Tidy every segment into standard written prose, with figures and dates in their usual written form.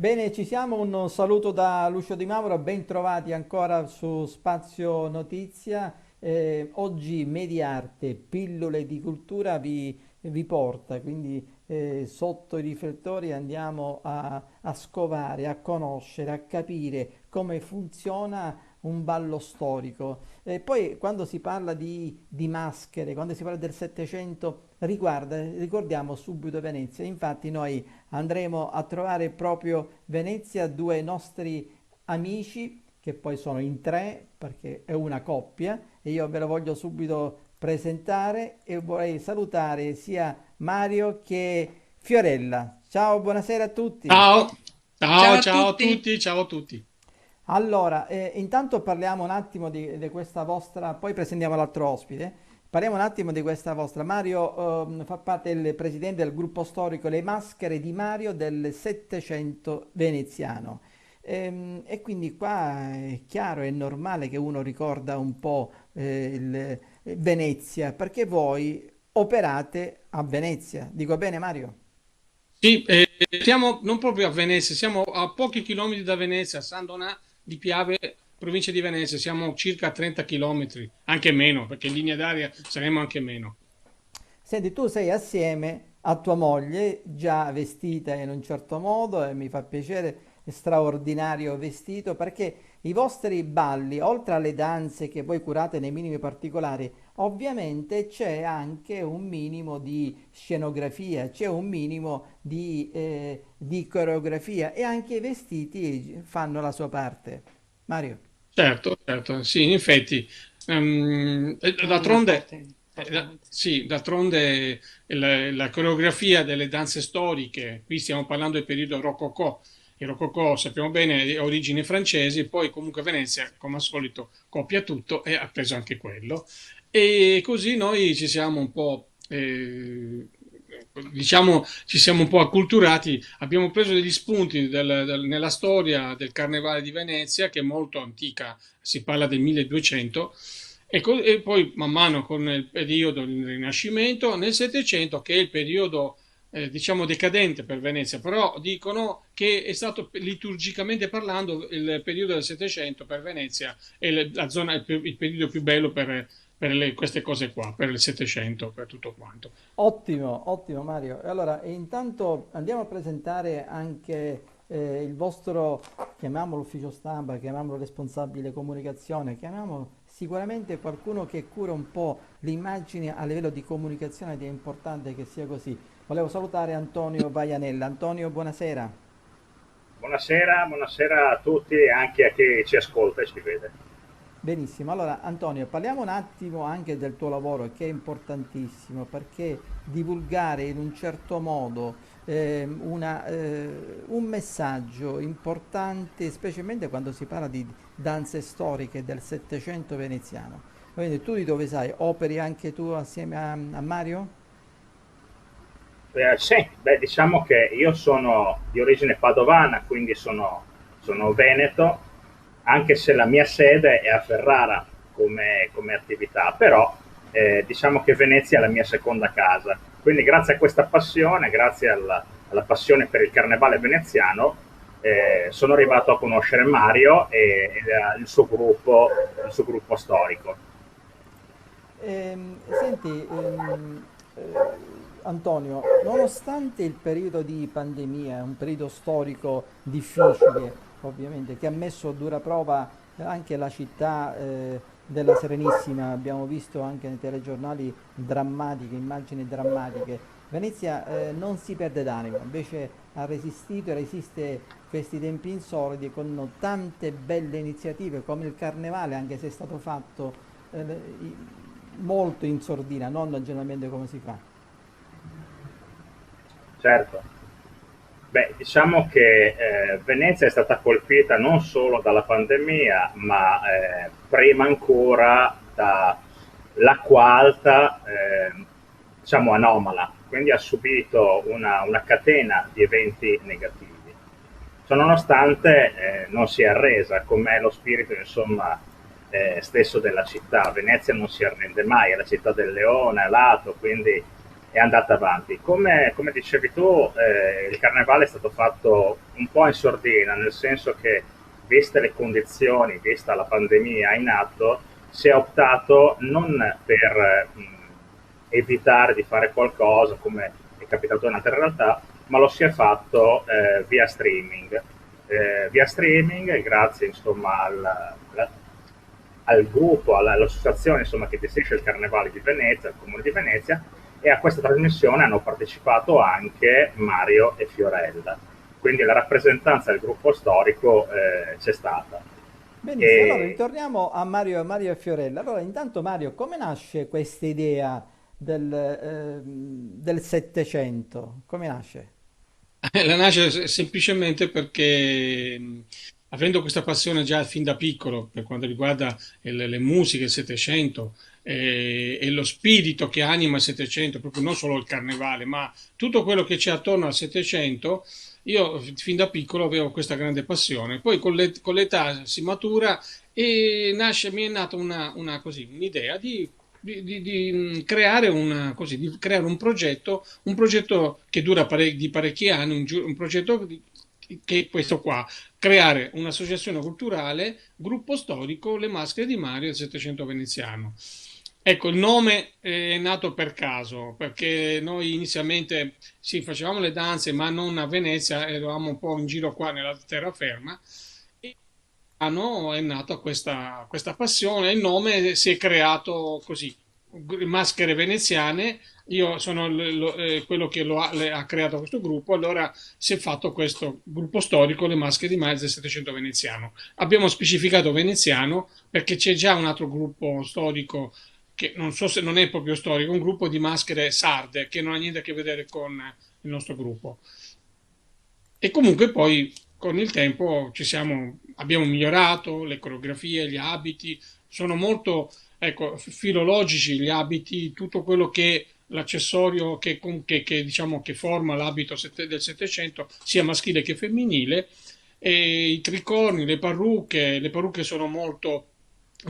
Bene, ci siamo, un saluto da Lucio Di Mauro, ben trovati ancora su Spazio Notizia. Oggi Mediarte, pillole di cultura vi porta, quindi sotto i riflettori andiamo a scovare, a conoscere, a capire come funziona un ballo storico. E poi quando si parla di maschere, quando si parla del Settecento, ricordiamo subito Venezia. Infatti noi andremo a trovare proprio Venezia due nostri amici che poi sono in tre perché è una coppia e io ve lo voglio subito presentare e vorrei salutare sia Mario che Fiorella. Ciao, buonasera a tutti. Ciao, Ciao ciao, a ciao a tutti. tutti, ciao a tutti. Allora, intanto parliamo un attimo di questa vostra, poi presentiamo l'altro ospite. Parliamo un attimo di questa vostra. Mario fa parte del presidente del gruppo storico Le Maschere di Mario del Settecento veneziano. E quindi qua è chiaro, è normale che uno ricorda un po' Venezia, perché voi operate a Venezia. Dico bene, Mario? Sì, siamo non proprio a Venezia, siamo a pochi chilometri da Venezia, a San Donà di Piave, provincia di Venezia, siamo circa a 30 chilometri, anche meno, perché in linea d'aria saremo anche meno. Senti, tu sei assieme a tua moglie, già vestita in un certo modo e mi fa piacere, straordinario vestito, perché i vostri balli, oltre alle danze che voi curate nei minimi particolari, ovviamente c'è anche un minimo di scenografia, c'è un minimo di coreografia e anche i vestiti fanno la sua parte. Mario. Certo, certo, sì, in effetti, È una d'altronde, parte importante. sì, d'altronde la coreografia delle danze storiche, qui stiamo parlando del periodo Rococò, il Rococò sappiamo bene è origini francesi, poi comunque Venezia, come al solito, copia tutto e ha preso anche quello. E così noi ci siamo un po', diciamo, ci siamo un po' acculturati, abbiamo preso degli spunti nella storia del Carnevale di Venezia, che è molto antica, si parla del 1200, e poi man mano con il periodo del Rinascimento, nel Settecento, che è il periodo diciamo decadente per Venezia, però dicono che è stato liturgicamente parlando il periodo del Settecento per Venezia è la zona, il periodo più bello queste cose qua, per il Settecento, per tutto quanto. Ottimo, ottimo Mario. E allora, intanto andiamo a presentare anche il vostro, chiamiamolo ufficio stampa, chiamiamolo responsabile comunicazione, chiamiamolo sicuramente qualcuno che cura un po' l'immagine a livello di comunicazione ed è importante che sia così. Volevo salutare Antonio Vaianella. Antonio, buonasera. Buonasera, buonasera a tutti e anche a chi ci ascolta e ci vede. Benissimo, allora Antonio, parliamo un attimo anche del tuo lavoro che è importantissimo perché divulgare in un certo modo un messaggio importante, specialmente quando si parla di danze storiche del Settecento veneziano. Quindi tu di dove sai? Operi anche tu assieme a Mario? Sì, beh, diciamo che io sono di origine padovana, quindi sono veneto, anche se la mia sede è a Ferrara come attività, però diciamo che Venezia è la mia seconda casa. Quindi grazie a questa passione, grazie alla passione per il carnevale veneziano, sono arrivato a conoscere Mario e il suo gruppo storico. Senti, Antonio, nonostante il periodo di pandemia, un periodo storico difficile, ovviamente, che ha messo a dura prova anche la città della Serenissima, abbiamo visto anche nei telegiornali drammatiche, immagini drammatiche. Venezia non si perde d'animo, invece ha resistito e resiste questi tempi insoliti con tante belle iniziative come il Carnevale, anche se è stato fatto molto in sordina, non generalmente come si fa. Certo. Beh, diciamo che Venezia è stata colpita non solo dalla pandemia, ma prima ancora dall'acqua alta, diciamo anomala, quindi ha subito una catena di eventi negativi. Ciononostante non si è arresa, com'è lo spirito insomma, stesso della città. Venezia non si arrende mai, è la città del leone, a lato, quindi è andata avanti. Come dicevi tu, il carnevale è stato fatto un po' in sordina, nel senso che, viste le condizioni, vista la pandemia in atto, si è optato non per evitare di fare qualcosa, come è capitato in altre realtà, ma lo si è fatto via streaming. Via streaming, grazie insomma al gruppo, all'associazione insomma, che gestisce il Carnevale di Venezia, il Comune di Venezia, e a questa trasmissione hanno partecipato anche Mario e Fiorella. Quindi la rappresentanza del gruppo storico c'è stata. Benissimo, allora E ritorniamo a Mario e Fiorella. Allora, intanto Mario, come nasce questa idea del Settecento? Come nasce? La nasce semplicemente perché, avendo questa passione già fin da piccolo per quanto riguarda le musiche, il Settecento, e lo spirito che anima il Settecento, proprio non solo il carnevale, ma tutto quello che c'è attorno al Settecento, io fin da piccolo avevo questa grande passione. Poi con l'età si matura e mi è nata così, un'idea di creare di creare un progetto che dura di parecchi anni, un progetto che è questo qua, creare un'associazione culturale, gruppo storico, le maschere di Mario del Settecento veneziano. Ecco, il nome è nato per caso, perché noi inizialmente sì, facevamo le danze, ma non a Venezia, eravamo un po' in giro qua nella terraferma. E è nata questa passione, il nome si è creato così, maschere veneziane, io sono quello che ha creato questo gruppo, allora si è fatto questo gruppo storico, le maschere di Maio del Settecento veneziano. Abbiamo specificato veneziano perché c'è già un altro gruppo storico che non so se non è proprio storico, un gruppo di maschere sarde che non ha niente a che vedere con il nostro gruppo. E comunque poi con il tempo abbiamo migliorato le coreografie, gli abiti, sono molto, ecco, filologici gli abiti, tutto quello che l'accessorio diciamo che forma l'abito del Settecento, sia maschile che femminile, e i tricorni, le parrucche sono molto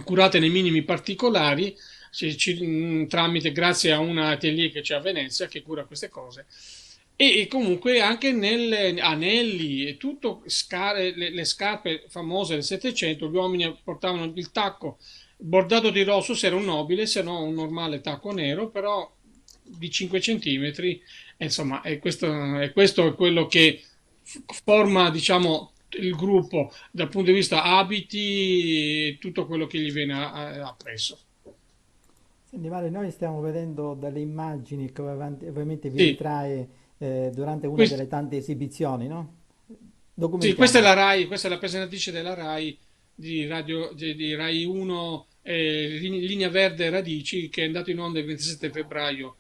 curate nei minimi particolari, tramite, grazie a un atelier che c'è a Venezia che cura queste cose. E comunque anche nelle anelli e tutto, le scarpe famose del Settecento, gli uomini portavano il tacco bordato di rosso se era un nobile, se no un normale tacco nero, però di 5 centimetri, e insomma, questo è quello che forma, diciamo, il gruppo dal punto di vista abiti e tutto quello che gli viene appresso. Senti Mario, noi stiamo vedendo delle immagini che ovviamente vi Sì, ritrae durante una questo, delle tante esibizioni, no? sì, questa è Documentiamo. la RAI, questa è la presentatrice della RAI di Rai 1, Linea Verde Radici, che è andato in onda il 27 febbraio,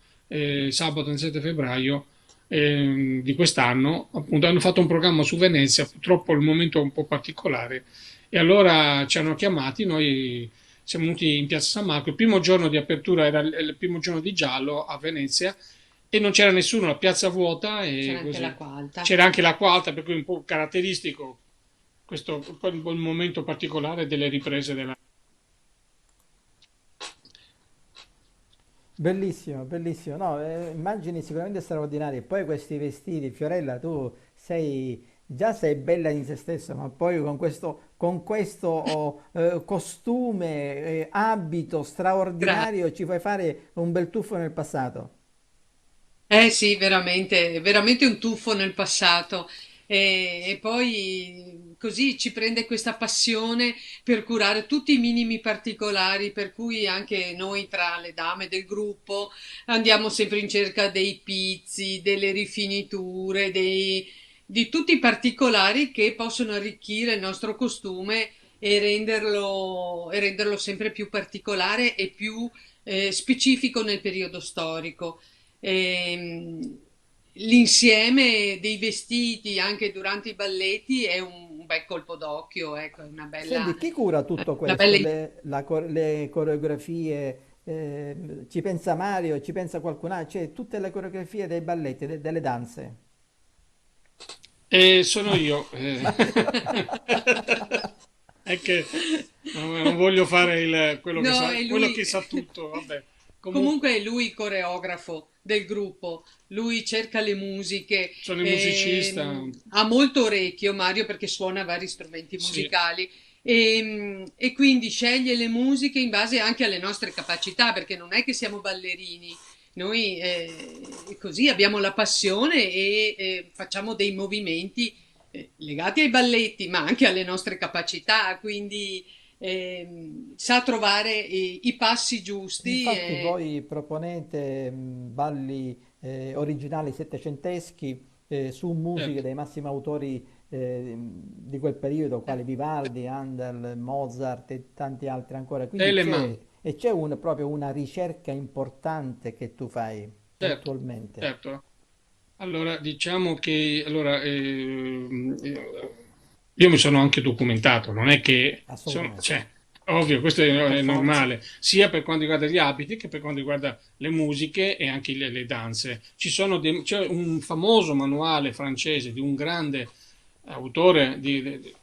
sabato 27 febbraio di quest'anno. Appunto, hanno fatto un programma su Venezia, purtroppo il momento è un po' particolare, e allora ci hanno chiamati, noi siamo venuti in Piazza San Marco, il primo giorno di apertura era il primo giorno di Giallo a Venezia, e non c'era nessuno, la piazza vuota e C'era anche così. l'acqua alta. C'era anche l'acqua alta, per cui un po' caratteristico questo poi il momento particolare delle riprese della. Bellissimo, bellissimo. No, immagini sicuramente straordinarie. E poi questi vestiti, Fiorella, tu già sei bella in se stessa, ma poi con questo costume, abito Grazie. straordinario ci fai fare un bel tuffo nel passato. Eh sì, veramente, veramente un tuffo nel passato. E poi così ci prende questa passione per curare tutti i minimi particolari, per cui anche noi tra le dame del gruppo andiamo sempre in cerca dei pizzi, delle rifiniture, di tutti i particolari che possono arricchire il nostro costume e renderlo sempre più particolare e più specifico nel periodo storico. Ehm, L'insieme dei vestiti anche durante i balletti è un bel colpo d'occhio, ecco, è Senti, chi cura tutto una questo? bella Le coreografie? Ci pensa Mario, ci pensa qualcun altro? Cioè, tutte le coreografie dei balletti, delle danze. E sono io. È che non voglio fare quello che No, sa, è quello lui. che sa tutto, vabbè. Comunque, Comunque è lui coreografo del gruppo. Lui cerca le musiche, Sono il musicista. ha molto orecchio Mario perché suona vari strumenti Sì, musicali e quindi sceglie le musiche in base anche alle nostre capacità, perché non è che siamo ballerini. Noi così abbiamo la passione e facciamo dei movimenti legati ai balletti, ma anche alle nostre capacità, quindi sa trovare i passi giusti. Infatti voi proponete balli originali settecenteschi su musiche certo. dei massimi autori di quel periodo, quali Vivaldi, Handel, Mozart e tanti altri ancora. Quindi Telemann, c'è proprio una ricerca importante che tu fai certo, attualmente. certo. Allora, diciamo che io mi sono anche documentato, non è che Assolutamente, cioè, ovvio, questo per è forza. normale, sia per quanto riguarda gli abiti che per quanto riguarda le musiche e anche le danze. C'è un famoso manuale francese di un grande autore,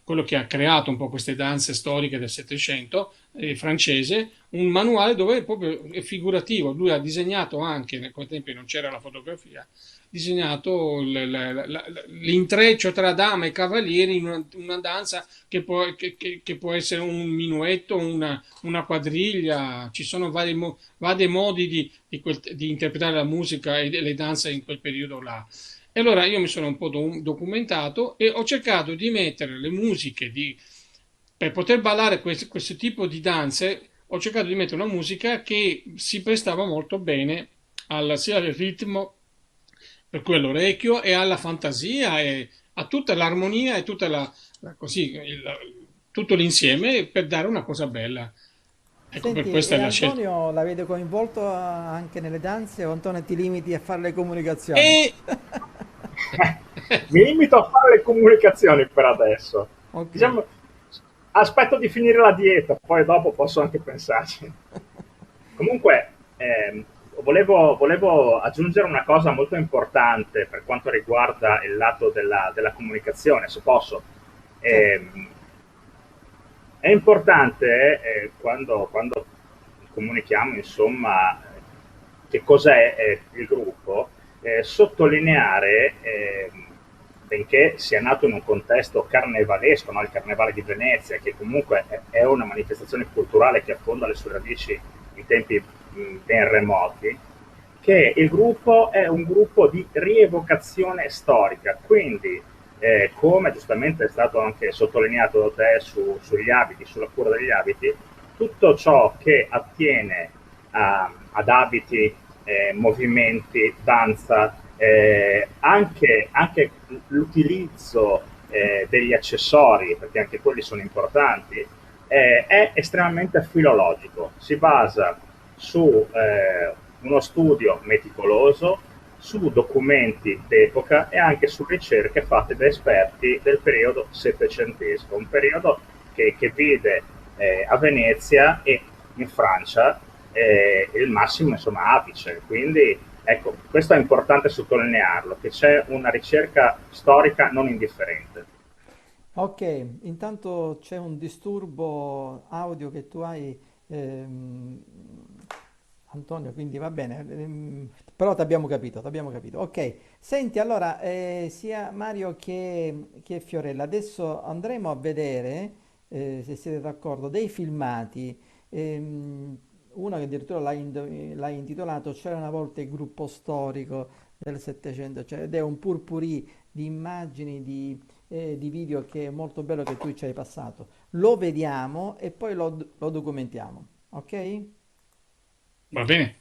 quello che ha creato un po' queste danze storiche del Settecento, francese, un manuale dove è proprio è figurativo. Lui ha disegnato anche, nel quei tempi non c'era la fotografia, disegnato l'intreccio tra dama e cavalieri in una danza che può essere un minuetto, una quadriglia. Ci sono vari modi di interpretare la musica e le danze in quel periodo là. E allora io mi sono un po' documentato e ho cercato di mettere le musiche per poter ballare questo tipo di danze. Ho cercato di mettere una musica che si prestava molto bene sia al ritmo, per cui all'orecchio, e alla fantasia e a tutta l'armonia e così, tutto l'insieme per dare una cosa bella. Ecco, per Senti, questa e è la scelta. Antonio la vede coinvolto anche nelle danze o Antonio ti limiti a fare le comunicazioni? E Mi limito a fare le comunicazioni per adesso. Ok. Diciamo, aspetto di finire la dieta, poi dopo posso anche pensarci. Comunque, volevo aggiungere una cosa molto importante per quanto riguarda il lato della comunicazione, se posso. Certo. Ehm, è importante quando comunichiamo, insomma, che cos'è il gruppo, sottolineare, benché sia nato in un contesto carnevalesco, no? Il Carnevale di Venezia, che comunque è una manifestazione culturale che affonda le sue radici in tempi ben remoti, che il gruppo è un gruppo di rievocazione storica, quindi come giustamente è stato anche sottolineato da te sugli abiti, sulla cura degli abiti, tutto ciò che attiene ad abiti, movimenti, danza, anche l'utilizzo degli accessori, perché anche quelli sono importanti, è estremamente filologico, si basa su uno studio meticoloso, su documenti d'epoca e anche su ricerche fatte da esperti del periodo settecentesco, un periodo che vide a Venezia e in Francia il massimo, insomma, apice. Quindi ecco, questo è importante sottolinearlo, che c'è una ricerca storica non indifferente. Ok, intanto c'è un disturbo audio che tu hai, ehm, Antonio, quindi va bene, però ti abbiamo capito, t'abbiamo capito. Ok, senti, allora, sia Mario che Fiorella, adesso andremo a vedere, se siete d'accordo, dei filmati. ehm, Uno che addirittura l'hai intitolato C'era una volta il gruppo storico del Settecento, cioè, ed è un purpurì di immagini, di video che è molto bello che tu ci hai passato. Lo vediamo e poi lo documentiamo, ok? va bene.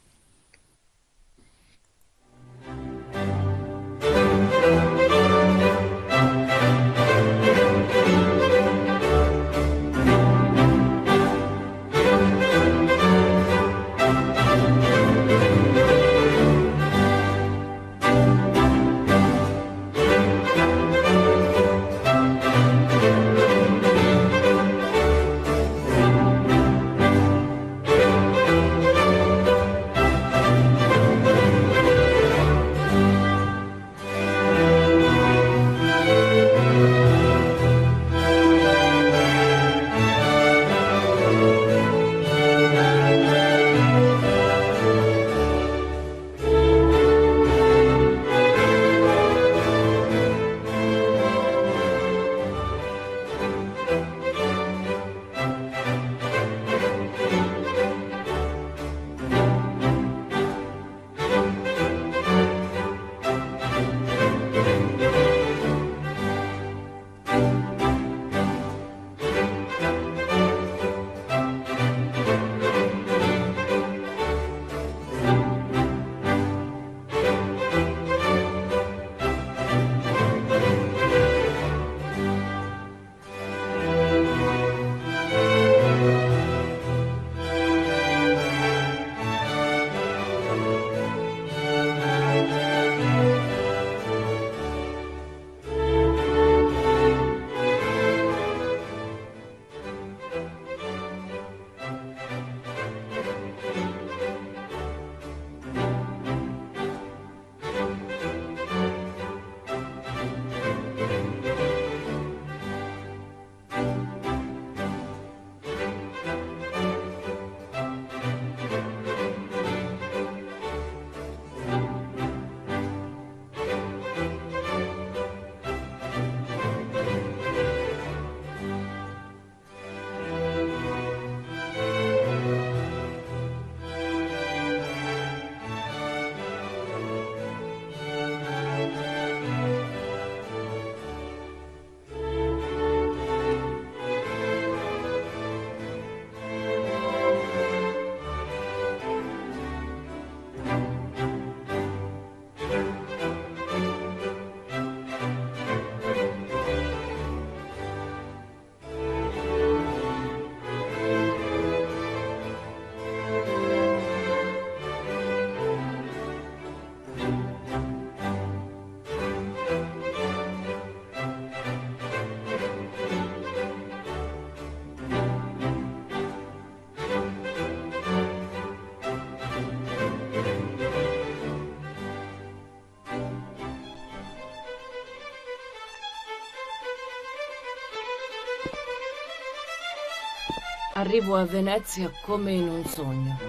Arrivo a Venezia come in un sogno.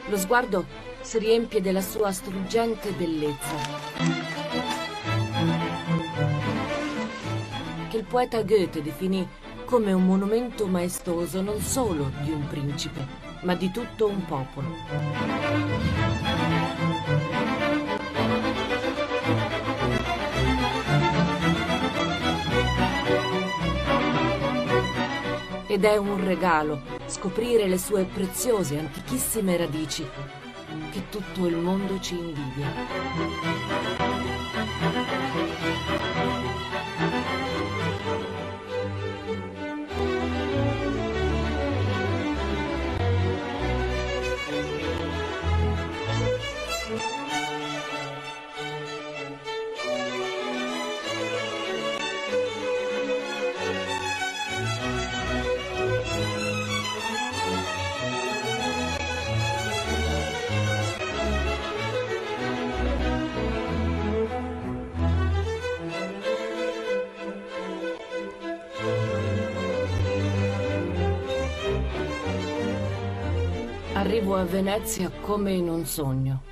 Lo sguardo si riempie della sua struggente bellezza, che il poeta Goethe definì come un monumento maestoso non solo di un principe, ma di tutto un popolo. Ed è un regalo scoprire le sue preziose, antichissime radici, che tutto il mondo ci invidia. Arrivo a Venezia come in un sogno.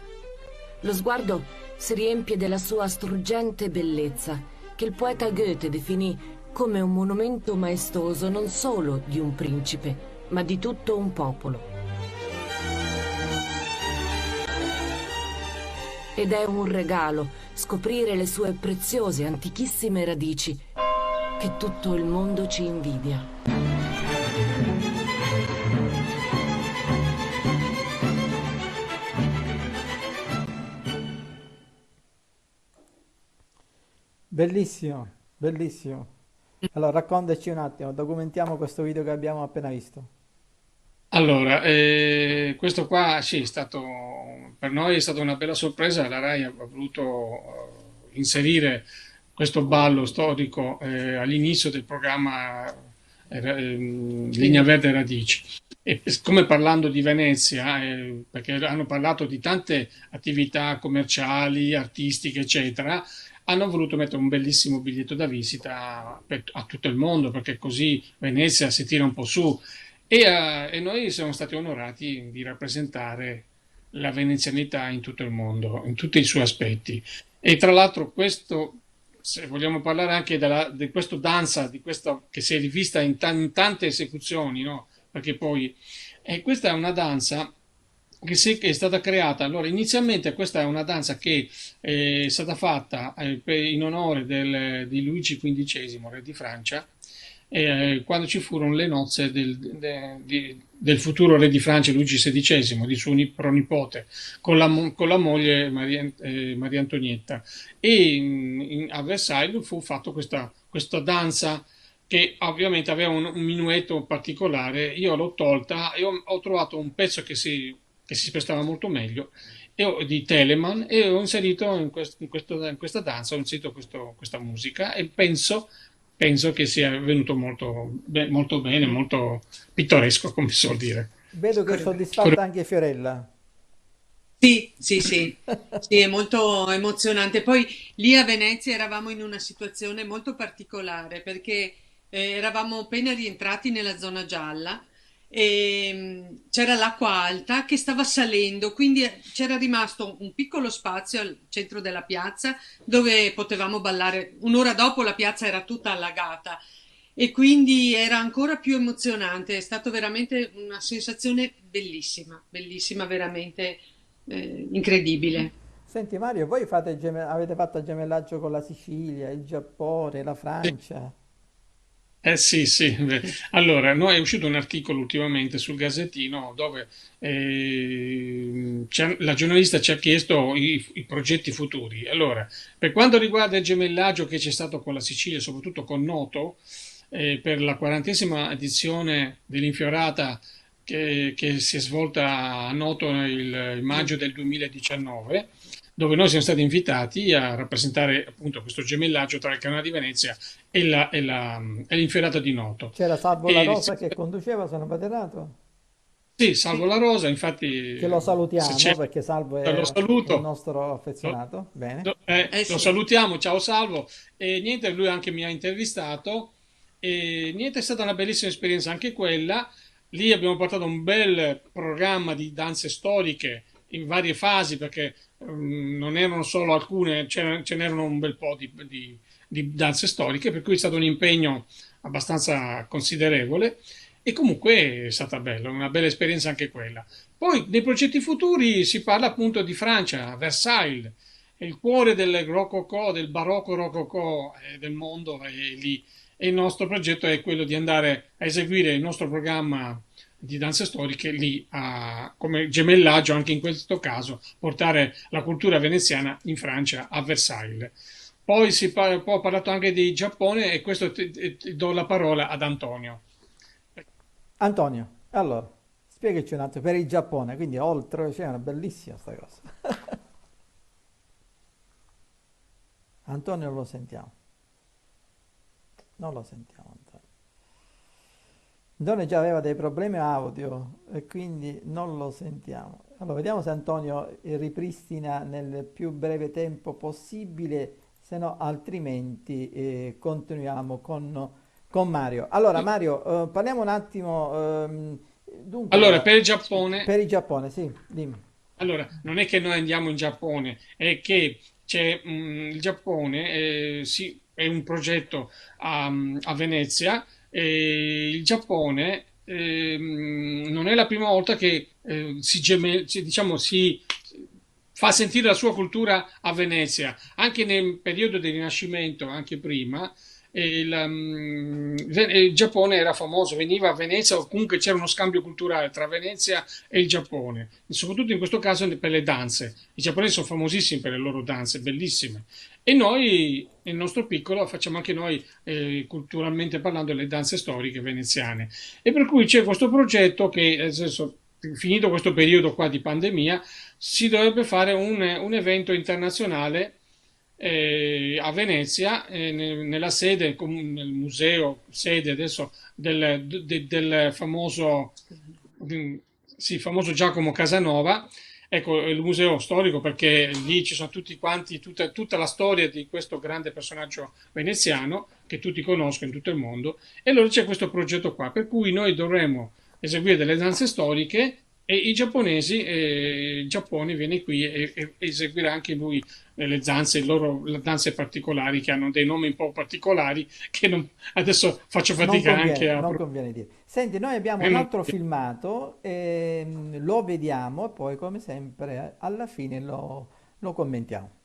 Lo sguardo si riempie della sua struggente bellezza, che il poeta Goethe definì come un monumento maestoso non solo di un principe, ma di tutto un popolo. Ed è un regalo scoprire le sue preziose, antichissime radici, che tutto il mondo ci invidia. Bellissimo, bellissimo. Allora, raccontaci un attimo, documentiamo questo video che abbiamo appena visto. Allora, questo qua sì, è stato, per noi è stata una bella sorpresa. La Rai ha voluto inserire questo ballo storico all'inizio del programma Linea Verde Radici. E come parlando di Venezia, perché hanno parlato di tante attività commerciali, artistiche, eccetera, hanno voluto mettere un bellissimo biglietto da visita a tutto il mondo, perché così Venezia si tira un po' su. E noi siamo stati onorati di rappresentare la venezianità in tutto il mondo, in tutti i suoi aspetti. E tra l'altro questo, se vogliamo parlare anche di questo danza, di questo che si è rivista in tante esecuzioni, no? Perché poi questa è una danza che è stata creata. Allora, inizialmente questa è una danza che è stata fatta in onore di Luigi XV, re di Francia, quando ci furono le nozze del futuro re di Francia Luigi XVI, di suo pronipote, con la moglie Maria Antonietta. E a Versailles fu fatta questa danza che ovviamente aveva un minuetto particolare. Io l'ho tolta e ho trovato un pezzo che si prestava molto meglio di Telemann, e ho inserito in questa danza, ho inserito questa musica, e penso che sia venuto molto bene, molto pittoresco, come si suol dire. Vedo che è soddisfatta anche Fiorella. Sì, sì, sì, sì, è molto emozionante. Poi lì a Venezia eravamo in una situazione molto particolare perché eravamo appena rientrati nella zona gialla e c'era l'acqua alta che stava salendo, quindi c'era rimasto un piccolo spazio al centro della piazza dove potevamo ballare. Un'ora dopo la piazza era tutta allagata e quindi era ancora più emozionante. È stato veramente una sensazione bellissima, bellissima, veramente incredibile. Senti Mario, voi avete fatto gemellaggio con la Sicilia, il Giappone, la Sì. Francia. Sì, sì. Beh. Allora, è uscito un articolo ultimamente sul Gazzettino dove la giornalista ci ha chiesto i progetti futuri. Allora, per quanto riguarda il gemellaggio che c'è stato con la Sicilia, soprattutto con Noto, per la 40ª edizione dell'Infiorata che si è svolta a Noto il maggio del 2019, dove noi siamo stati invitati a rappresentare appunto questo gemellaggio tra il Canale di Venezia e l'Infiorata di Noto. C'era Salvo La E Rosa che conduceva, se non vado errato. sì, Salvo Sì. la Rosa, Che lo infatti, se salutiamo c'è, perché Salvo lo è un saluto. nostro Lo, affezionato. Bene. Eh lo sì. salutiamo, ciao Salvo. E niente, lui anche mi ha intervistato E niente, è stata una bellissima esperienza anche quella. Lì abbiamo portato un bel programma di danze storiche in varie fasi, perché non erano solo alcune, ce n'erano un bel po' di danze storiche, per cui è stato un impegno abbastanza considerevole. E comunque è stata bella, una bella esperienza anche quella. Poi nei progetti futuri si parla appunto di Francia, Versailles, è il cuore del rococò, del barocco rococò del mondo, è lì. E il nostro progetto è quello di andare a eseguire il nostro programma di danze storiche lì, come gemellaggio, anche in questo caso, portare la cultura veneziana in Francia, a Versailles. Poi poi ho parlato anche di Giappone e questo ti do la parola ad Antonio. Antonio, allora, spiegaci un attimo per il Giappone, quindi oltre, c'è una bellissima sta cosa. Antonio non lo sentiamo, non lo sentiamo Antonio. Antonio già aveva dei problemi audio e quindi non lo sentiamo. Allora, vediamo se Antonio ripristina nel più breve tempo possibile, se no altrimenti continuiamo con Mario. Allora, Mario, parliamo un attimo, Allora, per dunque, il Giappone. per il Giappone, sì, dimmi. Allora, non è che noi andiamo in Giappone, è che il Giappone è un progetto a Venezia e il Giappone non è la prima volta che diciamo, si fa sentire la sua cultura a Venezia, anche nel periodo del Rinascimento, anche prima. Il Giappone era famoso, veniva a Venezia o comunque c'era uno scambio culturale tra Venezia e il Giappone, e soprattutto in questo caso per le danze. I giapponesi sono famosissimi per le loro danze, bellissime. E noi, nel nostro piccolo, facciamo anche noi, culturalmente parlando, le danze storiche veneziane. E per cui c'è questo progetto che, nel senso, finito questo periodo qua di pandemia, si dovrebbe fare un evento internazionale a Venezia, nella sede, nel museo, sede adesso del famoso, sì, famoso Giacomo Casanova. Ecco, il museo storico perché lì ci sono tutti quanti, tutta la storia di questo grande personaggio veneziano che tutti conoscono in tutto il mondo. E allora c'è questo progetto qua, per cui noi dovremmo eseguire delle danze storiche e i giapponesi, il Giappone viene qui e eseguirà anche lui le danze, le danze particolari che hanno dei nomi un po' particolari che adesso faccio Non fatica anche conviene, a... non conviene dire. Senti, noi abbiamo eh, un non- altro filmato, lo vediamo e poi come sempre alla fine lo commentiamo.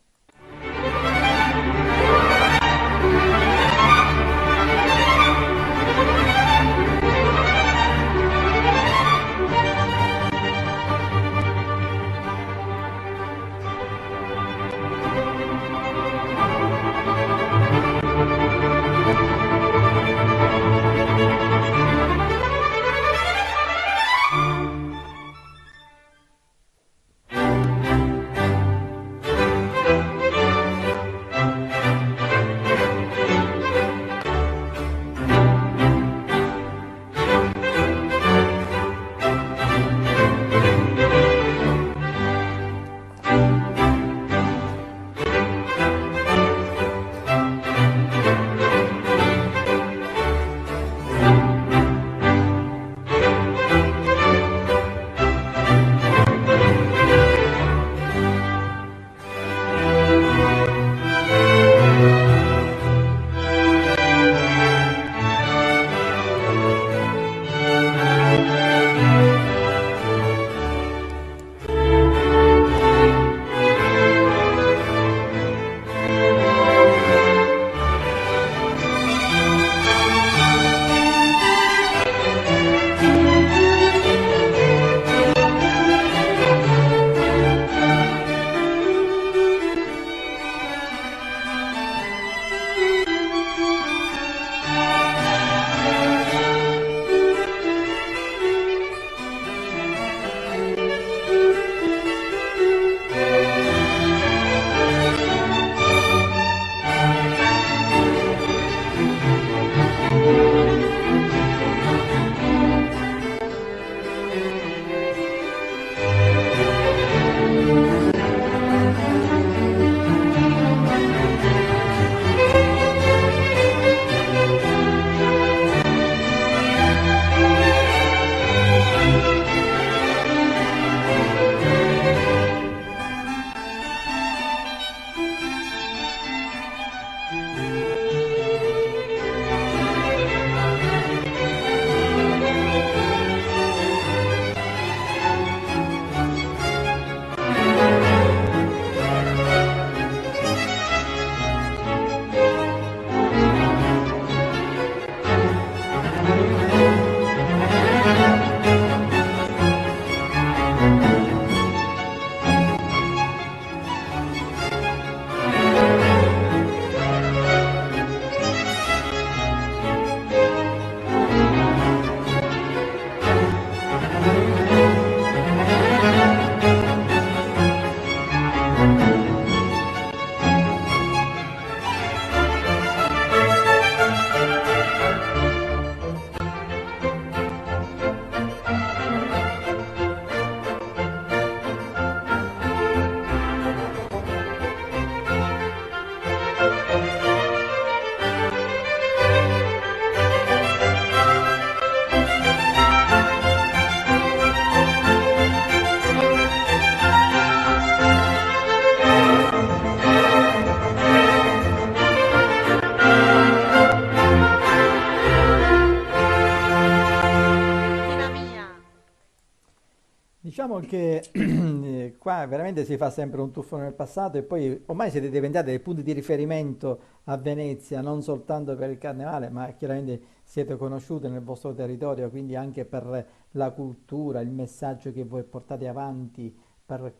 Diciamo che qua veramente si fa sempre un tuffo nel passato e poi ormai siete diventati dei punti di riferimento a Venezia, non soltanto per il carnevale, ma chiaramente siete conosciuti nel vostro territorio, quindi anche per la cultura, il messaggio che voi portate avanti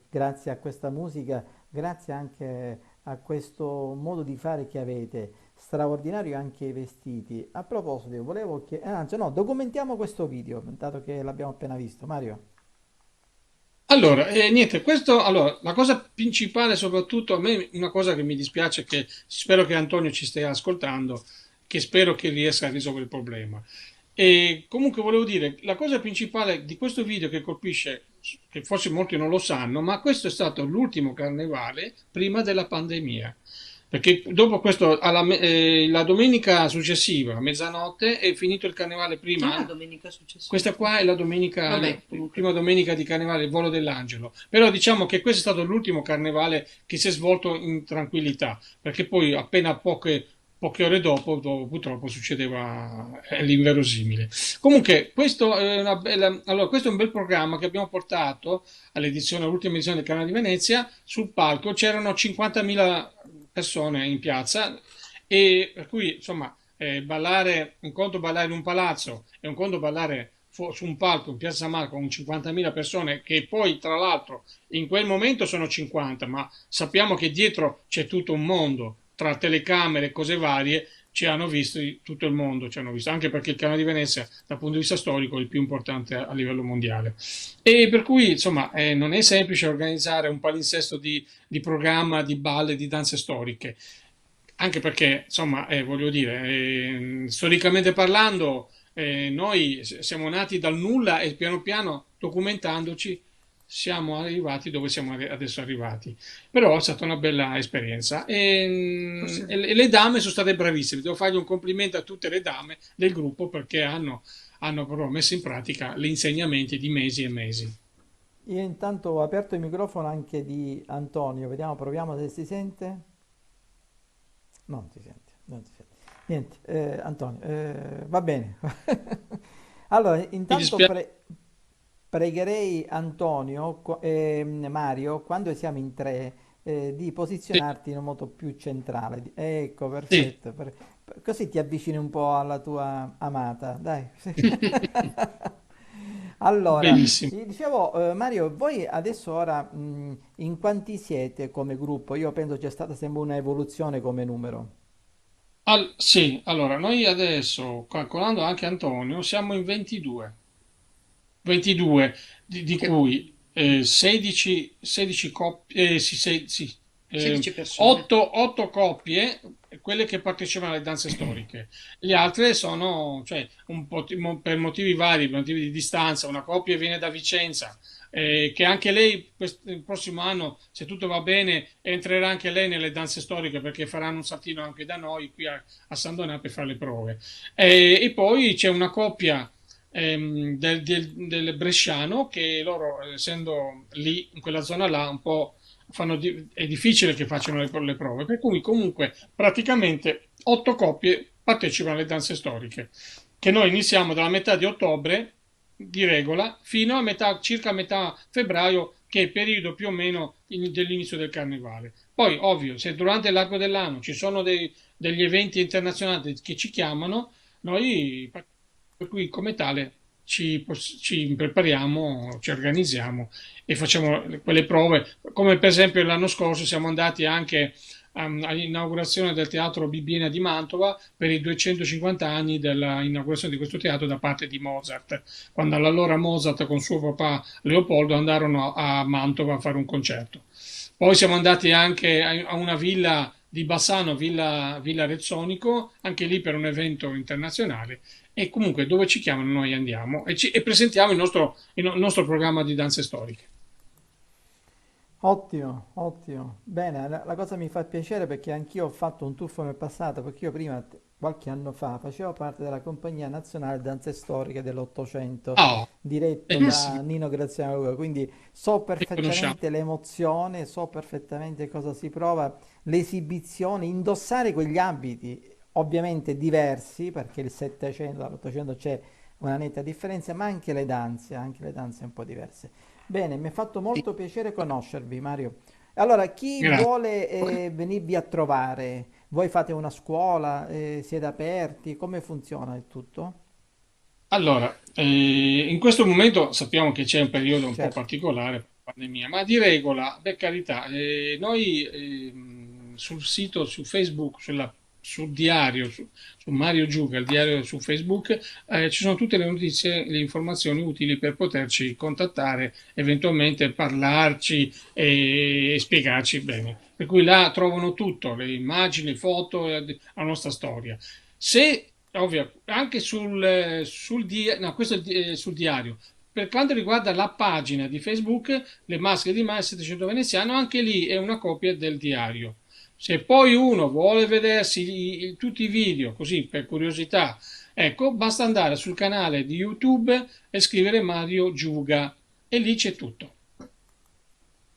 grazie a questa musica, grazie anche a questo modo di fare che avete. Straordinario anche i vestiti. A proposito, volevo chiedere, anzi no, documentiamo questo video, dato che l'abbiamo appena visto. Mario. Allora, niente, questo, allora, la cosa principale soprattutto, a me una cosa che mi dispiace, che spero che Antonio ci stia ascoltando, che spero che riesca a risolvere il problema. E comunque volevo dire, la cosa principale di questo video che colpisce, che forse molti non lo sanno, ma questo è stato l'ultimo carnevale prima della pandemia. Perché dopo questo, la domenica successiva, a mezzanotte, è finito il carnevale Ah, prima. domenica successiva. Questa qua è la domenica, la Vabbè, comunque. prima domenica di carnevale, il volo dell'angelo. Però diciamo che questo è stato l'ultimo carnevale che si è svolto in tranquillità, perché poi appena poche ore dopo, purtroppo succedeva l'inverosimile. Comunque, questo è un bel programma che abbiamo portato all'ultima edizione del Canale di Venezia. Sul palco c'erano 50.000 persone in piazza e per cui, insomma, un conto ballare in un palazzo e un conto ballare su un palco in Piazza San Marco con 50.000 persone, che poi tra l'altro in quel momento sono 50, ma sappiamo che dietro c'è tutto un mondo, tra telecamere e cose varie, ci hanno visto tutto il mondo, ci hanno visto, anche perché il Canale di Venezia dal punto di vista storico è il più importante a livello mondiale. E per cui insomma non è semplice organizzare un palinsesto di programma, di balle, di danze storiche, anche perché, insomma, voglio dire, storicamente parlando, noi siamo nati dal nulla e piano piano, documentandoci, siamo arrivati dove siamo adesso arrivati. Però è stata una bella esperienza Forse e le dame sono state bravissime. Devo fargli un complimento a tutte le dame del gruppo perché hanno proprio messo in pratica gli insegnamenti di mesi e mesi. Io intanto ho aperto il microfono anche di Antonio, vediamo, proviamo se si sente. Non si sente, non si sente. Niente, Antonio, va bene. Allora, Mi intanto dispiace. pregherei Antonio e Mario, quando siamo in tre, di Sì, posizionarti in un modo più centrale. Ecco, sì. perfetto. Così ti avvicini un po' alla tua amata, dai. Allora, Benissimo. dicevo, Mario, voi adesso ora in quanti siete come gruppo? Io penso c'è stata sempre una evoluzione come numero. Sì, allora, noi adesso, calcolando anche Antonio, siamo in 22. 22, di che cui 16 coppie, sì, sì, 16 persone. 8 coppie, quelle che partecipano alle danze storiche. Le altre sono, cioè, un po' per motivi vari, per motivi di distanza. Una coppia viene da Vicenza, che anche lei il prossimo anno, se tutto va bene, entrerà anche lei nelle danze storiche perché faranno un saltino anche da noi qui a San Donato per fare le prove. E poi c'è una coppia del Bresciano che loro, essendo lì in quella zona là, un po' è difficile che facciano le prove, per cui comunque praticamente 8 coppie partecipano alle danze storiche, che noi iniziamo dalla metà di ottobre di regola fino a circa metà febbraio, che è il periodo più o meno dell'inizio del carnevale. Poi, ovvio, se durante l'arco dell'anno ci sono degli eventi internazionali che ci chiamano, noi, per cui come tale, ci prepariamo, ci organizziamo e facciamo quelle prove, come per esempio l'anno scorso siamo andati anche all'inaugurazione del Teatro Bibbiena di Mantova per i 250 anni dell'inaugurazione di questo teatro da parte di Mozart, quando allora Mozart con suo papà Leopoldo andarono a Mantova a fare un concerto. Poi siamo andati anche a una villa di Bassano, Villa Rezzonico, anche lì per un evento internazionale. E comunque dove ci chiamano noi andiamo e presentiamo il nostro programma di danze storiche. Ottimo, ottimo. Bene, la cosa mi fa piacere perché anch'io ho fatto un tuffo nel passato, perché io prima, qualche anno fa, facevo parte della Compagnia Nazionale Danze Storiche dell'Ottocento, Ah, diretto benissimo, da Nino Graziano Luca, quindi so li conosciamo. perfettamente l'emozione, so perfettamente cosa si prova, l'esibizione, indossare quegli abiti, ovviamente diversi, perché il Settecento dall'Ottocento c'è una netta differenza, ma anche le danze un po' diverse. Bene, mi ha fatto molto piacere conoscervi, Mario. Allora, chi Grazie. vuole venirvi a trovare? Voi fate una scuola, siete aperti? Come funziona il tutto? Allora, in questo momento sappiamo che c'è un periodo un po' Certo. particolare, pandemia, ma di regola, per carità, noi sul sito, su Facebook, sul diario, su Mario Giuga, il diario su Facebook, ci sono tutte le notizie, le informazioni utili per poterci contattare, eventualmente parlarci e spiegarci bene. Per cui là trovano tutto, le immagini, le foto, la nostra storia. Se ovvio, anche no, questo è sul diario. Per quanto riguarda la pagina di Facebook, Le Maschere di Mare 700 Veneziano, anche lì è una copia del diario. Se poi uno vuole vedersi tutti i video, così per curiosità, ecco, basta andare sul canale di YouTube e scrivere Mario Giuga e lì c'è tutto.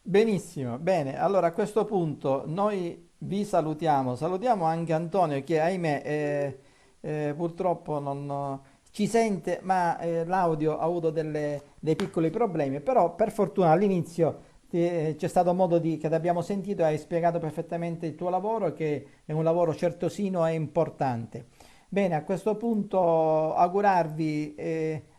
Benissimo, bene, allora a questo punto noi vi salutiamo, salutiamo anche Antonio che ahimè purtroppo non ci sente, ma l'audio ha avuto dei piccoli problemi, però per fortuna all'inizio c'è stato modo che ti abbiamo sentito e hai spiegato perfettamente il tuo lavoro, che è un lavoro certosino e importante. Bene, a questo punto augurarvi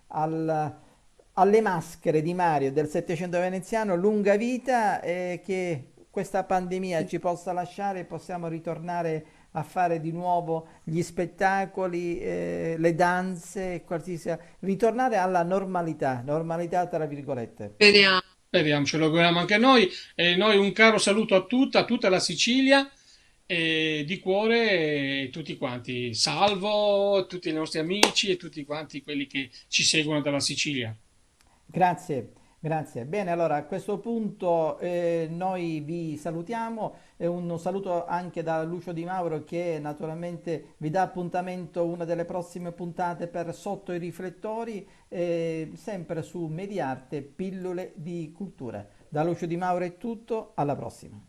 alle maschere di Mario del Settecento veneziano lunga vita e che questa pandemia ci possa lasciare e possiamo ritornare a fare di nuovo gli spettacoli, le danze, qualsiasi, ritornare alla normalità, normalità tra virgolette. Speriamo. Speriamo, ce lo auguriamo anche noi. E noi un caro saluto a tutta la Sicilia e di cuore tutti quanti. Salvo tutti i nostri amici e tutti quanti quelli che ci seguono dalla Sicilia. Grazie, grazie. Bene, allora a questo punto noi vi salutiamo e un saluto anche da Lucio Di Mauro che naturalmente vi dà appuntamento a una delle prossime puntate per Sotto i riflettori, sempre su Mediarte, pillole di cultura. Da Lucio Di Mauro è tutto, alla prossima.